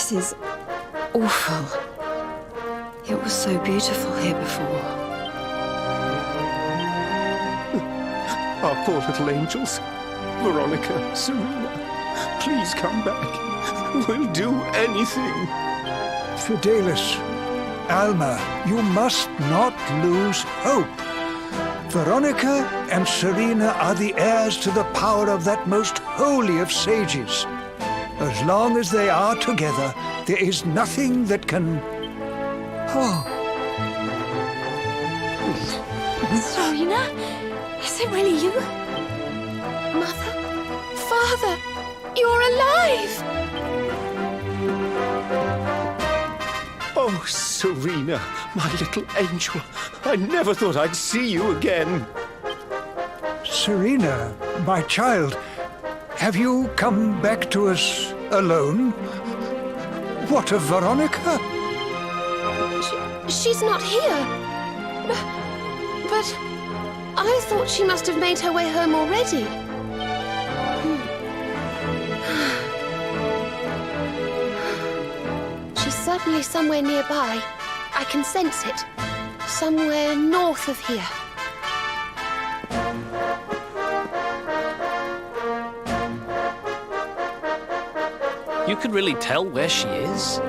This is awful. It was so beautiful here before. Our poor little angels. Veronica, Serena, please come back. We'll do anything. Fidelis, Alma, you must not lose hope. Veronica and Serena are the heirs to the power of that most holy of sages. As long as they are together, there is nothing that can... Oh. Serena? Is it really you? Mother? Father? You're alive! Oh, Serena, my little angel. I never thought I'd see you again. Serena, my child, have you come back to us alone? What of Veronica? She's not here. But I thought she must have made her way home already. She's certainly somewhere nearby. I can sense it. Somewhere north of here. You could really tell where she is?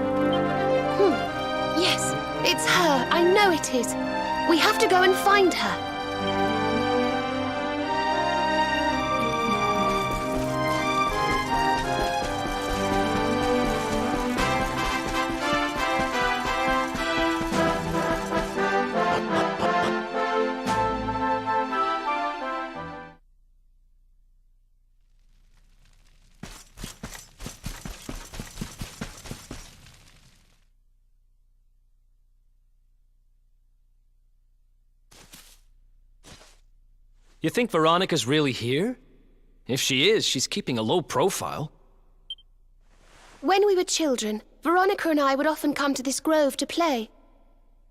Yes, it's her. I know it is. We have to go and find her. You think Veronica's really here? If she is, she's keeping a low profile. When we were children, Veronica and I would often come to this grove to play.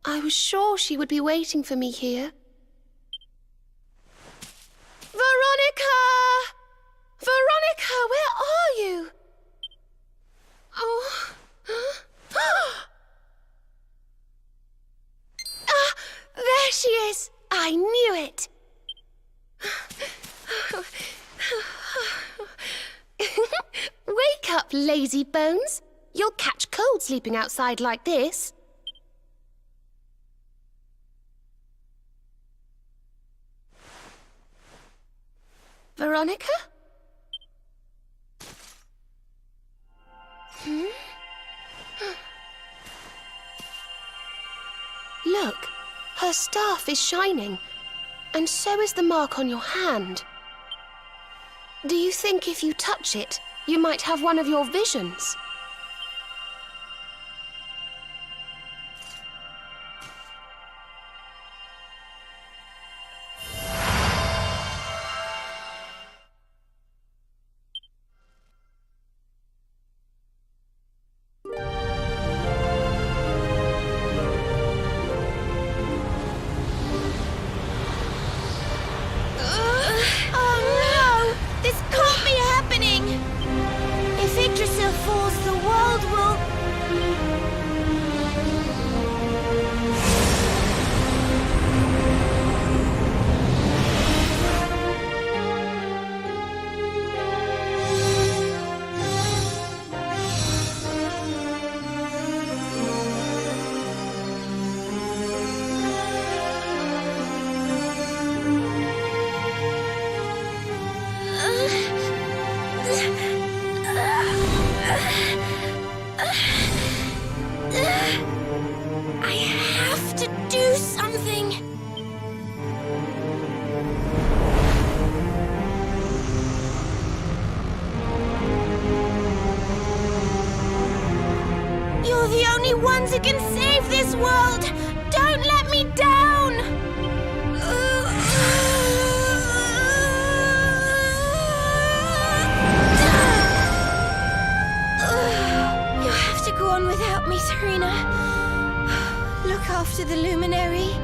I was sure she would be waiting for me here. Veronica! Veronica, where are you? Oh. Ah, there she is! I knew it! Wake up, lazy bones. You'll catch cold sleeping outside like this. Veronica? Look, her staff is shining, and so is the mark on your hand. Do you think if you touch it, you might have one of your visions? Ones who can save this world! Don't let me down! You have to go on without me, Serena. Look after the luminary.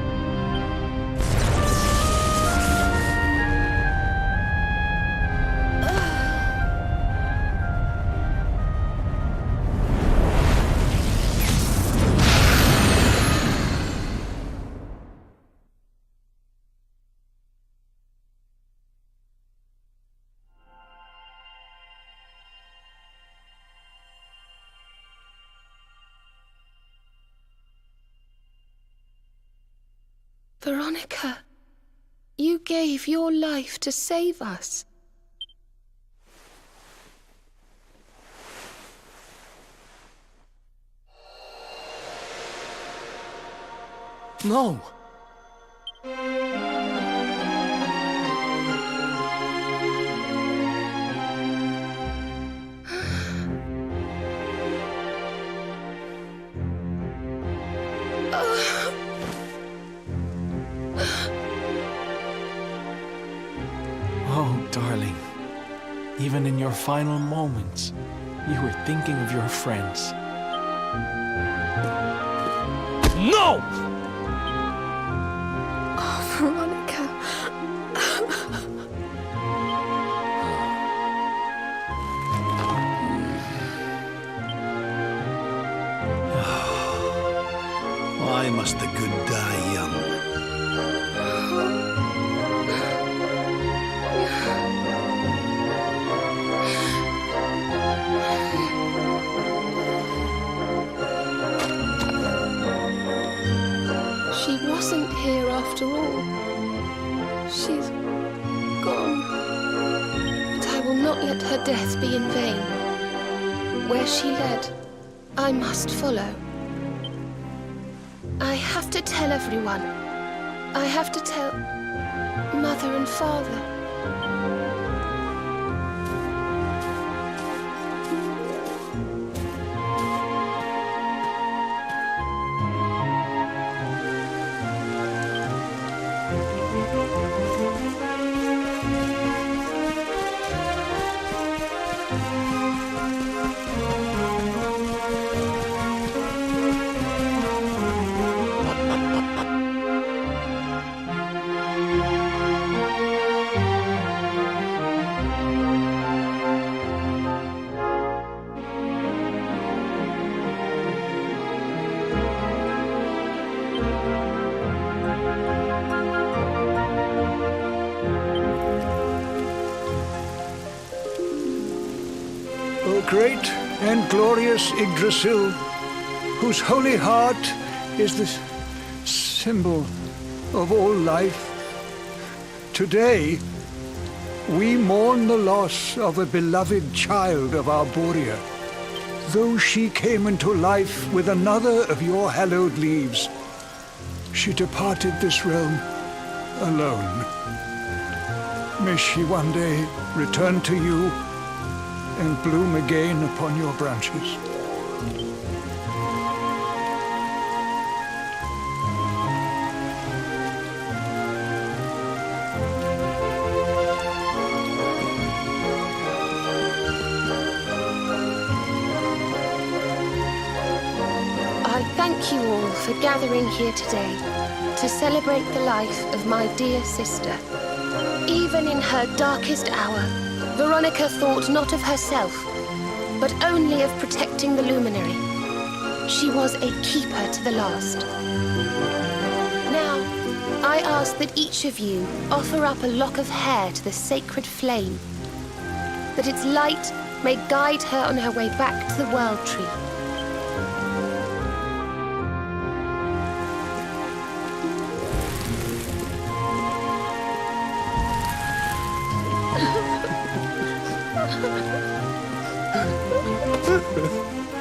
Veronica, you gave your life to save us. No! Oh, darling. Even in your final moments, you were thinking of your friends. No! Oh, Veronica. Why must the good die young? She wasn't here after all. She's gone. But I will not let her death be in vain. Where she led, I must follow. I have to tell everyone. I have to tell Mother and Father. O great and glorious Yggdrasil, whose holy heart is the symbol of all life, today we mourn the loss of a beloved child of Arboria. Though she came into life with another of your hallowed leaves, she departed this realm alone. May she one day return to you and bloom again upon your branches. I thank you all for gathering here today to celebrate the life of my dear sister. Even in her darkest hour, Veronica thought not of herself, but only of protecting the luminary. She was a keeper to the last. Now, I ask that each of you offer up a lock of hair to the sacred flame, that its light may guide her on her way back to the World Tree.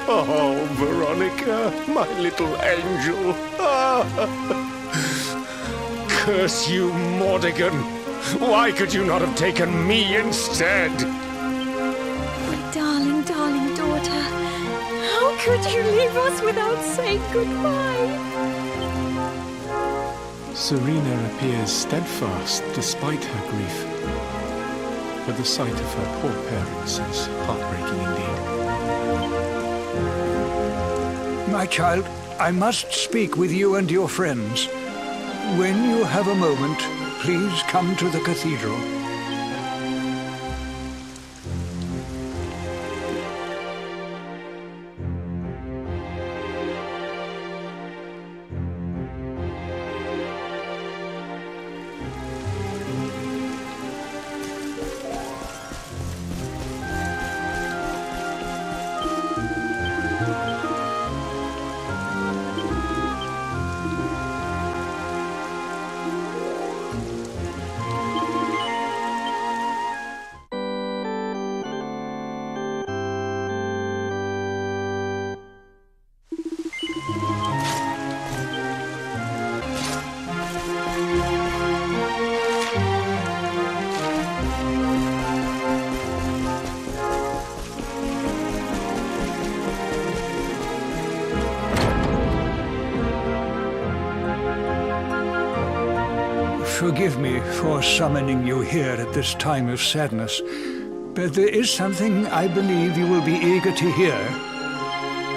Oh, Veronica, my little angel. Curse you, Mordigan. Why could you not have taken me instead? My darling, darling daughter. How could you leave us without saying goodbye? Serena appears steadfast despite her grief. But the sight of her poor parents is heartbreaking indeed. My child, I must speak with you and your friends. When you have a moment, please come to the cathedral. Forgive me for summoning you here at this time of sadness, but there is something I believe you will be eager to hear.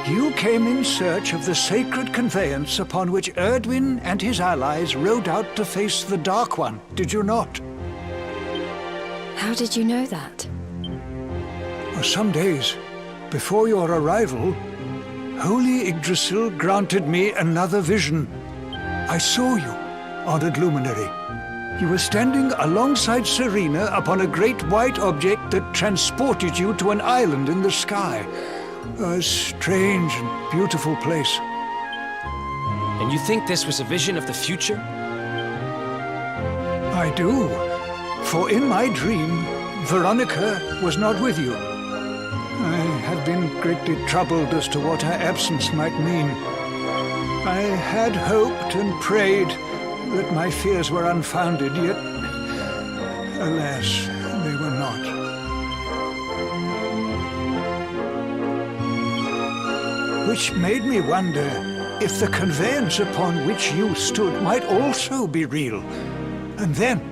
You came in search of the sacred conveyance upon which Erdwin and his allies rode out to face the Dark One, did you not? How did you know that? For some days before your arrival, Holy Yggdrasil granted me another vision. I saw you, honored luminary. You were standing alongside Serena upon a great white object that transported you to an island in the sky. A strange and beautiful place. And you think this was a vision of the future? I do. For in my dream, Veronica was not with you. I have been greatly troubled as to what her absence might mean. I had hoped and prayed that my fears were unfounded, yet, alas, they were not. Which made me wonder if the conveyance upon which you stood might also be real. And then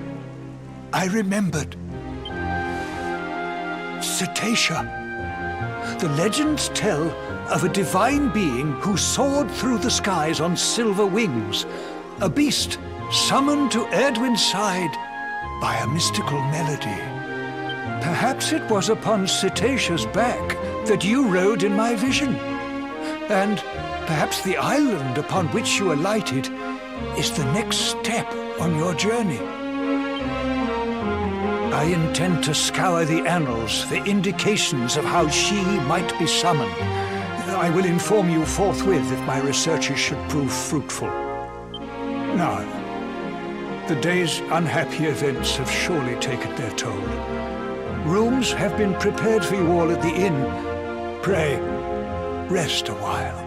I remembered. Cetacea. The legends tell of a divine being who soared through the skies on silver wings, a beast summoned to Erdwin's side by a mystical melody. Perhaps it was upon Cetacea's back that you rode in my vision. And perhaps the island upon which you alighted is the next step on your journey. I intend to scour the annals for indications of how she might be summoned. I will inform you forthwith if my researches should prove fruitful. Now, the day's unhappy events have surely taken their toll. Rooms have been prepared for you all at the inn. Pray, rest a while.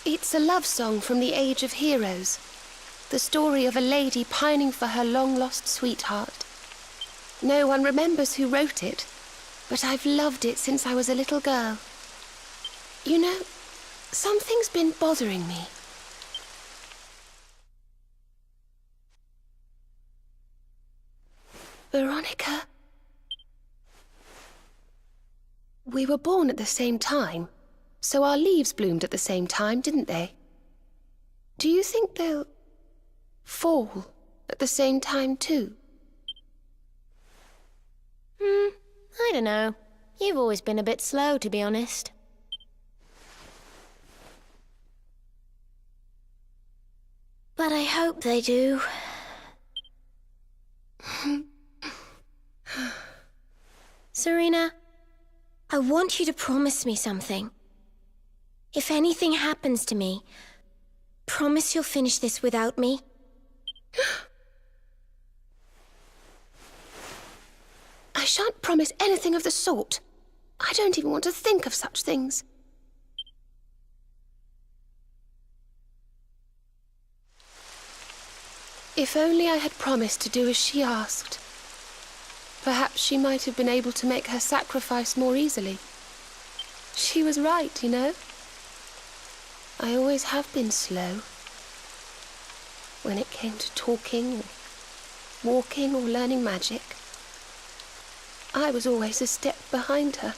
It's a love song from the Age of Heroes. The story of a lady pining for her long-lost sweetheart. No one remembers who wrote it, but I've loved it since I was a little girl. You know, something's been bothering me. Veronica? We were born at the same time. So our leaves bloomed at the same time, didn't they? Do you think they'll fall at the same time too? I don't know. You've always been a bit slow, to be honest. But I hope they do. Serena, I want you to promise me something. If anything happens to me, promise you'll finish this without me. I shan't promise anything of the sort. I don't even want to think of such things. If only I had promised to do as she asked. Perhaps she might have been able to make her sacrifice more easily. She was right, you know. I always have been slow. When it came to talking, or walking, or learning magic, I was always a step behind her.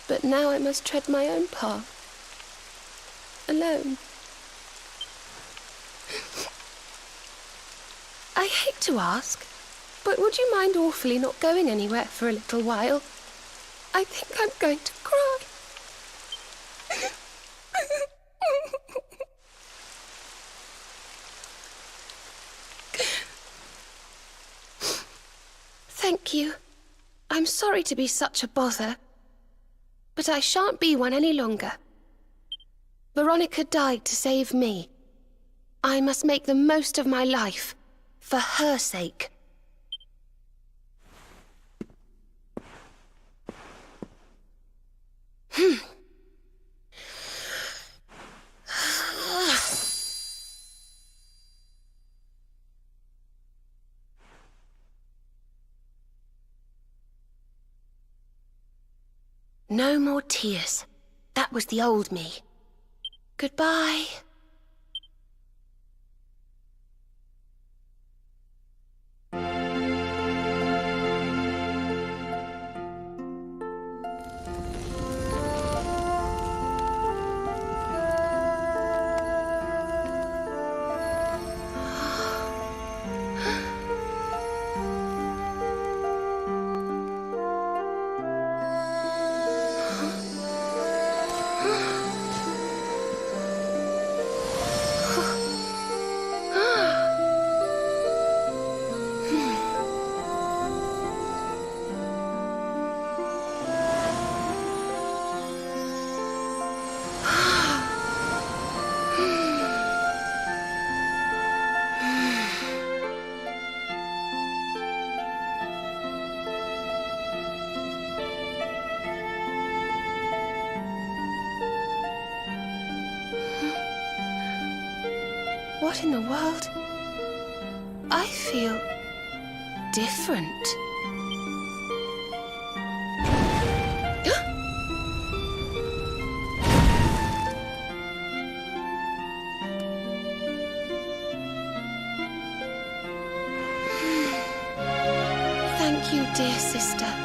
But now I must tread my own path. Alone. I hate to ask, but would you mind awfully not going anywhere for a little while? I think I'm going to cry. Thank you. I'm sorry to be such a bother, but I shan't be one any longer. Veronica died to save me. I must make the most of my life, for her sake. No more tears. That was the old me. Goodbye. What in the world? I feel different. Thank you, dear sister.